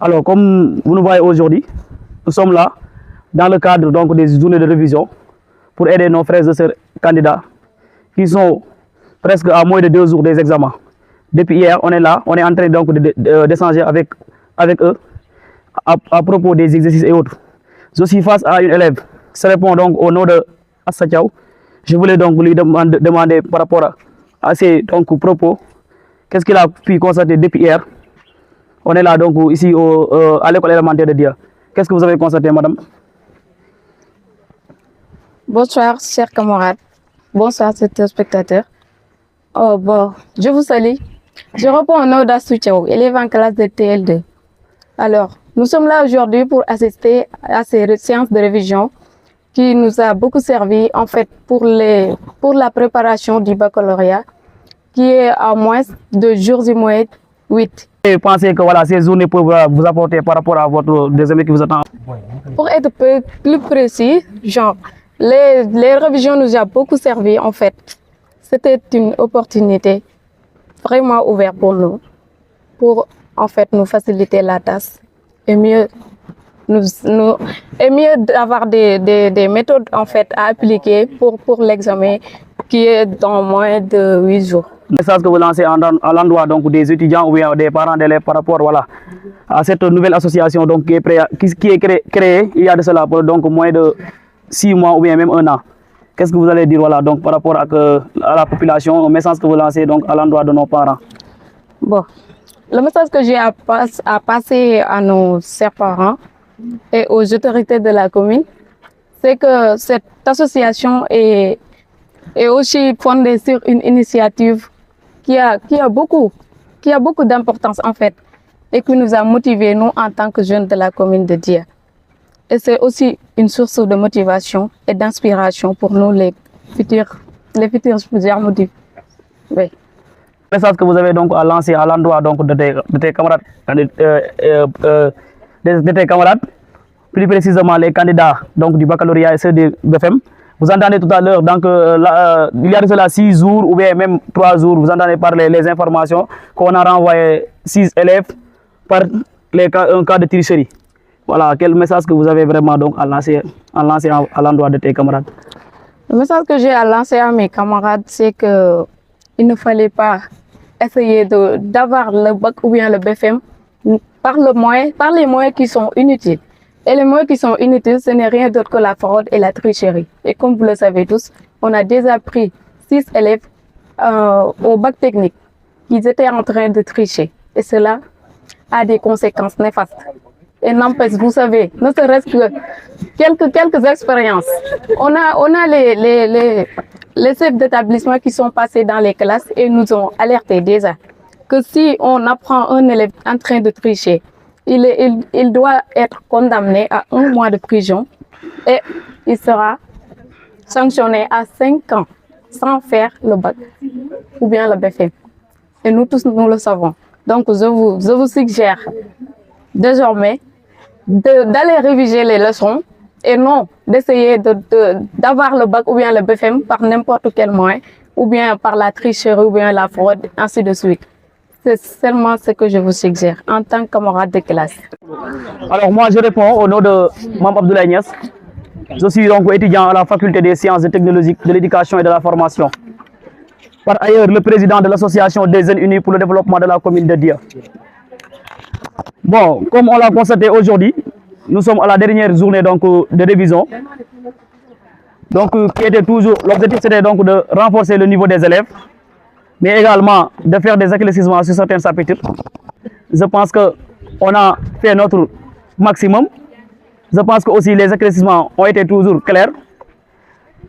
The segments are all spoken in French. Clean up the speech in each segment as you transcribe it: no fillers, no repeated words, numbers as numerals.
Alors, comme vous nous voyez aujourd'hui, nous sommes là dans le cadre donc, des journées de révision pour aider nos frères et sœurs candidats qui sont presque à moins de 2 jours des examens. Depuis hier, on est là, on est en train donc d'échanger avec eux à propos des exercices et autres. Je suis face à une élève qui se répond donc au nom de Assa Thiaw. Je voulais donc lui demander par rapport à ces donc, propos, qu'est-ce qu'il a pu constater depuis hier. On est là donc ici à l'école élémentaire de Dia. Qu'est-ce que vous avez constaté, madame? Bonsoir, chers camarades. Bonsoir, téléspectateurs. Je vous salue. Je réponds au nom d'Assa Thiaw, élève en classe de TL2. Alors, nous sommes là aujourd'hui pour assister à ces séances de révision qui nous a beaucoup servi en fait pour la préparation du baccalauréat qui est à moins de jours et mois 8. Et pensez que voilà, ces journées peuvent vous apporter par rapport à votre examen qui vous attend? Pour être plus précis, genre, les révisions nous ont beaucoup servi en fait. C'était une opportunité vraiment ouverte pour nous, pour en fait nous faciliter la tâche et mieux d'avoir des méthodes en fait à appliquer pour l'examen qui est dans moins de 8 jours. Le message que vous lancez à l'endroit donc des étudiants ou bien des parents d'élèves par rapport voilà, à cette nouvelle association donc, qui est créée il y a de cela pour donc moins de 6 mois ou bien même 1 an. Qu'est-ce que vous allez dire voilà, donc, par rapport à la population, le message que vous lancez donc, à l'endroit de nos parents? Bon, le message que j'ai à passer à nos chers parents et aux autorités de la commune, c'est que cette association est aussi fondée sur une initiative qui a beaucoup d'importance en fait et qui nous a motivés nous en tant que jeunes de la commune de Dia. Et c'est aussi une source de motivation et d'inspiration pour nous les futurs motifs. Oui. Le message que vous avez donc à lancer à l'endroit donc de tes camarades, plus précisément les candidats donc, du baccalauréat et ceux du BFM. Vous entendez tout à l'heure, donc il y a de cela 6 jours ou bien même 3 jours, vous entendez parler les informations qu'on a renvoyé 6 élèves par un cas de tricherie. Voilà, quel message que vous avez vraiment donc à lancer à l'endroit de tes camarades? Le message que j'ai à lancer à mes camarades, c'est que il ne fallait pas essayer d'avoir le bac ou bien le BFM par les moyens qui sont inutiles. Et les moyens qui sont inutiles, ce n'est rien d'autre que la fraude et la tricherie. Et comme vous le savez tous, on a déjà pris 6 élèves au bac technique qui étaient en train de tricher. Et cela a des conséquences néfastes. Et n'empêche, vous savez, ne serait-ce que quelques expériences. On a les chefs d'établissement qui sont passés dans les classes et nous ont alerté déjà que si on apprend un élève en train de tricher, il doit être condamné à 1 mois de prison et il sera sanctionné à 5 ans sans faire le bac ou bien le BFM. Et nous tous, nous le savons. Donc, je vous suggère désormais d'aller réviser les leçons et non d'essayer d'avoir le bac ou bien le BFM par n'importe quel moyen ou bien par la tricherie ou bien la fraude, ainsi de suite. C'est seulement ce que je vous suggère en tant que camarade de classe. Alors moi je réponds au nom de Mme Abdoulaye Niass. Je suis donc étudiant à la faculté des sciences et technologiques de l'éducation et de la formation. Par ailleurs, le président de l'association des jeunes unis pour le développement de la commune de Dia. Bon, comme on l'a constaté aujourd'hui, nous sommes à la dernière journée donc, de révision. Donc, l'objectif c'était donc de renforcer le niveau des élèves, mais également de faire des éclaircissements sur certains chapitres. Je pense qu'on a fait notre maximum. Je pense que aussi les éclaircissements ont été toujours clairs.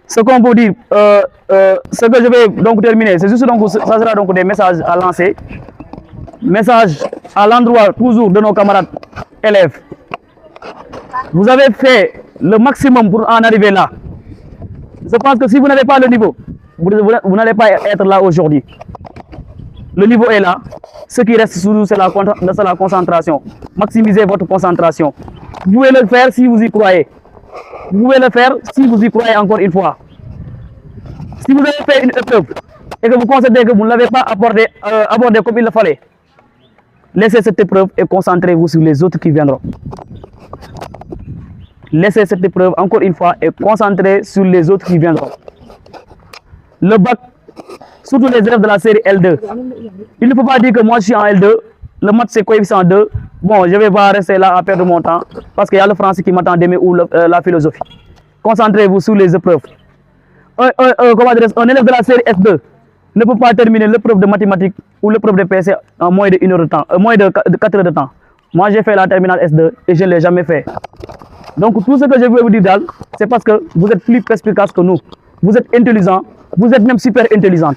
Ce qu'on peut dire, ce que je vais donc terminer, c'est juste donc, ça sera donc des messages à lancer. Message à l'endroit toujours de nos camarades élèves. Vous avez fait le maximum pour en arriver là. Je pense que si vous n'avez pas le niveau, vous n'allez pas être là aujourd'hui. Le niveau est là. Ce qui reste sous nous, c'est la concentration. Maximisez votre concentration. Vous pouvez le faire si vous y croyez. Vous pouvez le faire si vous y croyez encore une fois. Si vous avez fait une épreuve et que vous considérez que vous ne l'avez pas abordé comme il le fallait, Laissez cette épreuve et concentrez-vous sur les autres qui viendront. Laissez cette épreuve encore une fois et concentrez sur les autres qui viendront. Le bac, surtout les élèves de la série L2, il ne faut pas dire que moi je suis en L2, le maths c'est coefficient 2, bon je ne vais pas rester là à perdre mon temps parce qu'il y a le français qui m'attend demain ou la philosophie. Concentrez-vous sur les épreuves. Un élève de la série S2 ne peut pas terminer l'épreuve de mathématiques ou l'épreuve de PC en moins de 1 heure de temps, moins de 4 heures de temps. Moi j'ai fait la terminale S2 et je ne l'ai jamais fait. Donc tout ce que je veux vous dire, c'est parce que vous êtes plus perspicace que nous. Vous êtes intelligent, vous êtes même super intelligent.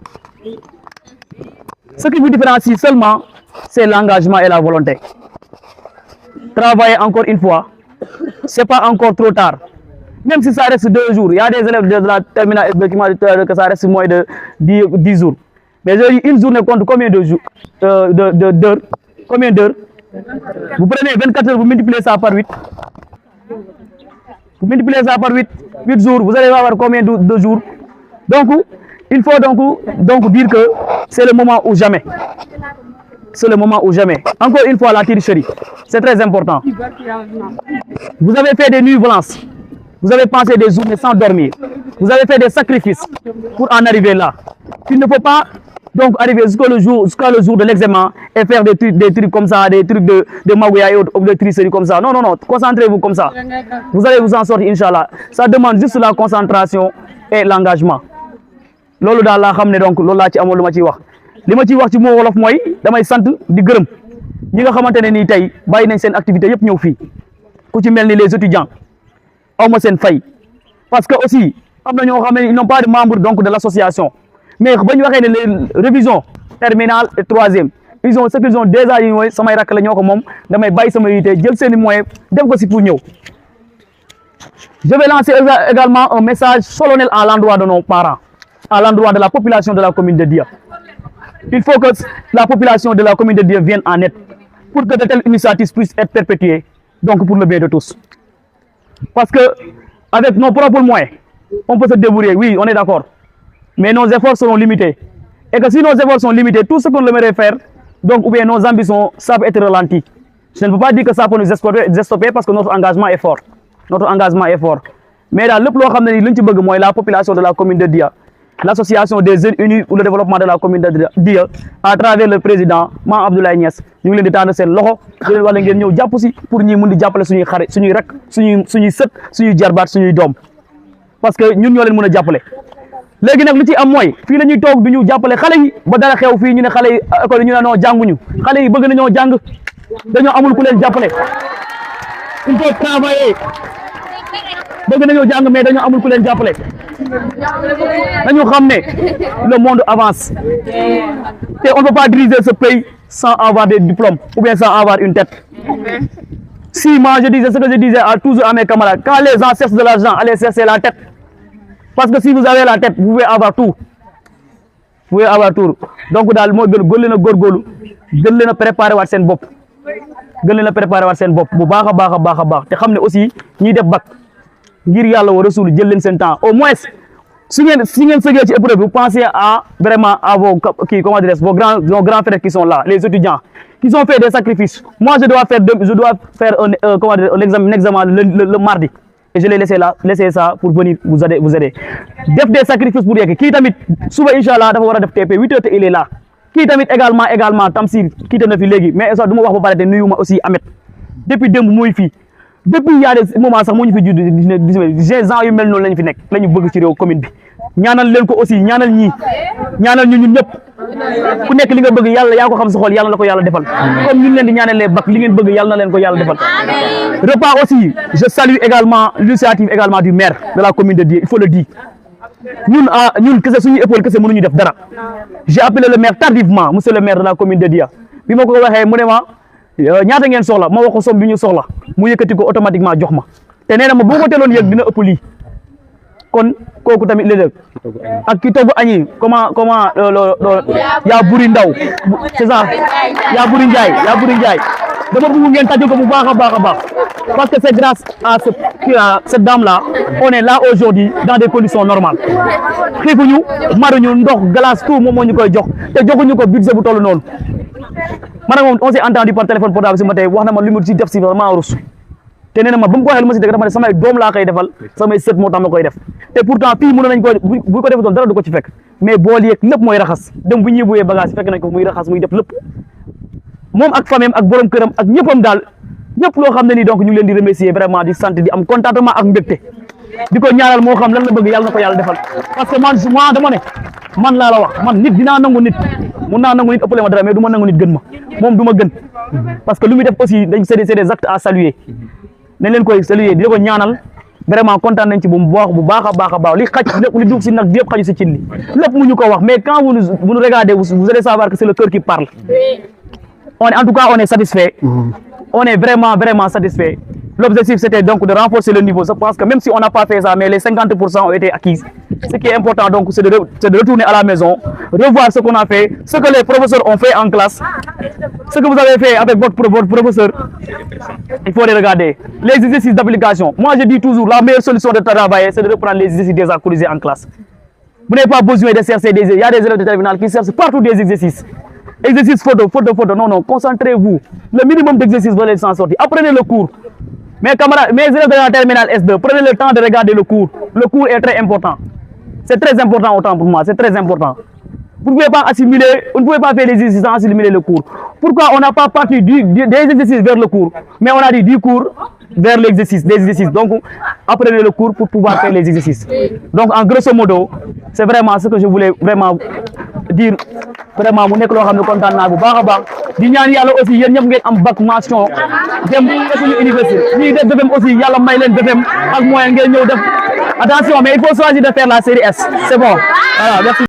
Ce qui vous différencie seulement, c'est l'engagement et la volonté. Travaillez encore une fois, ce n'est pas encore trop tard. Même si ça reste 2 jours, il y a des élèves de la terminale S2 qui m'ont dit que ça reste moins de 10 jours. Mais une journée compte combien de jours, d'heures? Combien d'heures? Vous prenez 24 heures, vous multipliez ça par 8. Vous multipliez ça par 8 jours, vous allez avoir combien de jours? Donc, il faut donc dire que c'est le moment ou jamais. C'est le moment ou jamais. Encore une fois, la tricherie, c'est très important. Vous avez fait des nuits blanches. Vous avez passé des journées sans dormir. Vous avez fait des sacrifices pour en arriver là. Il ne faut pas donc arriver jusqu'au jour de l'examen et faire des trucs comme ça, des trucs de magouilla et autres, de tricherie comme ça. Non, non, non, concentrez-vous comme ça. Vous allez vous en sortir, Inch'Allah. Ça demande juste la concentration et l'engagement. Lolo daal laa xam ne donc loolu laa ci amoon lu ma ciy wax li ma ciy wax ci moo wolof mooy damay sant di gërëm ñi nga xamante ne nii tey bàyyi nañ seen activité yëpp ñëw fii ku ci mel ni les étudiants aw ma seen fay parce que aussi am na ñoo xam ne ils n'ont pas de membres donc de l'association mais ba ñu waxee ne les révisions terminale et troisième ils ont ce qu'ils ont déjà yi mooy samay rakk la ñoo ko moom damay bàyyi sama yite jël seen i moyens def ko si pour ñëw. Je vais lancer également un message solennel à l'endroit de nos parents, à l'endroit de la population de la commune de Dia. Il faut que la population de la commune de Dia vienne en aide pour que de telles initiatives puissent être perpétuées, donc pour le bien de tous. Parce que avec nos propres moyens, on peut se débrouiller, oui, on est d'accord, mais nos efforts seront limités. Et que si nos efforts sont limités, tout ce qu'on aimerait faire, donc ou bien nos ambitions, ça peut être ralenti. Je ne peux pas dire que ça peut nous stopper parce que notre engagement est fort. Notre engagement est fort. Mais là, le plus important, c'est la population de la commune de Dia, l'association des jeunes unis pour le développement de la commune de Dia, à travers le président Mame Abdoulaye Niass. Nous voulons détendre ces loxo, nous voulons nous appuyer pour nous aider à appeler suñuy xarit, suñuy rak, suñuy sët, suñuy jarbaat, suñuy doom. Parce que ñun ñoo leen mën a jàppale. Léegi nag li ci am mooy fii la ñuy toog du ñu jàppale xale yi ba dara xew fii ñu ne xale yi école ñu ne non jànguñu xale yi bëgg nañoo jàng dañoo amul ku leen jàppale. Il faut travailler. bëgg nañoo jàng mais dañoo amul ku leen jàppale. dañu xam ne le monde avance et on ne peut pas diriger ce pays sans avoir des diplômes ou bien sans avoir une tête. Si moi je disais ce que je disais toujours à mes camarades, quand les gens cherchent de l'argent, allez chercher la tête. Parce que si vous avez la tête, vous pouvez avoir tout. Vous pouvez avoir tout. Donc daal moo gën leen a góorgóorlu gën leen a préparer waat seen bopp gën leen a préparer waat seen bopp bu baax a baax a baax a baax te xam ne aussi ñiy def bac ngir yàlla wa rasul jël leen seen temps au moins si ngeen sëgee ci épreuve vous pensez à vraiment à vos comment dire vos grands frères qui sont là, les étudiants qui ont fait des sacrifices. Moi je dois faire un examen le mardi et je l'ai laissé ça pour venir vous aider def des sacrifices pour yegg kii tamit suba inchallah dafa war a def TP 8 heures te il est là kii tamit également Tamsir kiite na fi léegi mais ça du ma wax ba pare te nuyu ma aussi Amet depuis démb mooy fii depuis y a des moments sax moo ñu fi judd gens yu mel noonu lañu fi nekk la ñu bëgg ci réew commune bi ñaanal leen ko aussi ñaanal ñu ñun ñëpp ku nekk li nga bëgg yàlla yaa ko xam sa xol yàlla na ko yàlla defal comme ñun leen di ñaanalee bac li ngeen bëgg yàlla na leen ko yàlla defal. Repas aussi je salue également l'initiative également du maire de la commune de Dia, il faut le dire ñun kese suñu épaule kese mënuñu def dara. J'ai appelé le maire tardivement monsieur le maire de la commune de Dia bi ma ko waxee mu ne ma ñaata ngeen soxla ma wax ko somme bi ñu soxla mu yëkkati ko automatiquement jox ma te nee na ma boo ko teeloon yëg dina ëpp lii kon kooku tamit léeg-léeg ak ki togg añi comment yaa buri ndaw c'est ça yaa buri Njaay dama bëgg ngeen tàjjul ko bu baax a baax parce que c'est grâce à cette dame là on est là aujourd'hui dans des conditions normales xiifuñu maruñu ndox glace tout moom moo ñu koy jox te joxuñu ko budget bu toll noonu man ak moom on s'est entendu par téléphone portable si ma tey wax na ma lu mu ci def si vraiment rus te nee na ma ba mu ko waxee lu ma si def dafa ne samay doom laa koy defal samay sët moo tax ma koy def te pourtant fii mënoon nañ ko bu ko defatoon dara du ko ci fekk mais bool yeeg lépp mooy raxas dem bu ñuy buyee bagage fekk nañ ko muy raxas muy def lépp moom ak famille ak borom këram ak ñëppam daal ñëpp loo xam ne nii donc ñu ngi leen di remercier vraiment di sant di am contentement ak mbégte di ko ñaanal moo xam lan la bëgg yàlla na ko yàlla defal parce que man dama ne man laa la wax man nit dinaa nangu nit mun naa nangu nit ëppale ma dara mais du ma nangu nit gën ma moom du ma gën parce que lu muy def aussi dañ c'est des actes à saluer nañ leen koy saluer di ko ñaanal vraiment kontaan nañ ci bu baax a baax a baax li xaj lépp li duuf si nag yëpp xaju si cin li lépp mu ñu ko wax mais quand vous nous regardez vous allez savoir que c'est le cœur qui parle en tout cas on est satisfait on est vraiment satisfait. L'objectif c'était donc de renforcer le niveau. Je pense que même si on n'a pas fait ça, mais les 50% ont été acquis. Ce qui est important donc c'est de retourner à la maison, revoir ce qu'on a fait, ce que les professeurs ont fait en classe, ce que vous avez fait avec votre professeur. Il faut les regarder. Les exercices d'application. Moi je dis toujours la meilleure solution de travailler c'est de reprendre les exercices déjà corrigés en classe. Vous n'avez pas besoin de chercher il y a des élèves de terminale qui cherchent partout des exercices. Exercice photo, non, concentrez-vous. Le minimum d'exercices, vous allez s'en sortir. Apprenez le cours. Mes camarades, mes élèves de la terminale S2, prenez le temps de regarder le cours. Le cours est très important. C'est très important autant pour moi, c'est très important. Vous ne pouvez pas assimiler, vous ne pouvez pas faire les exercices sans assimiler le cours. Pourquoi on n'a pas parti des exercices vers le cours, mais on a dit du cours vers l'exercice, des exercices. Donc, apprenez le cours pour pouvoir faire les exercices. Donc, en grosso modo, c'est vraiment ce que je voulais vraiment dire. Vraiment mu nekk loo xam ne kontaan naa bu baax a baax di ñaan yàlla aussi yéen ñëpp ngeen am bac mention dem suñu université ñuy def BFEM aussi yàlla may leen BFEM ak moyen ngeen ñëw def attention mais il faut choisir de faire la série S c'est bon voilà merci.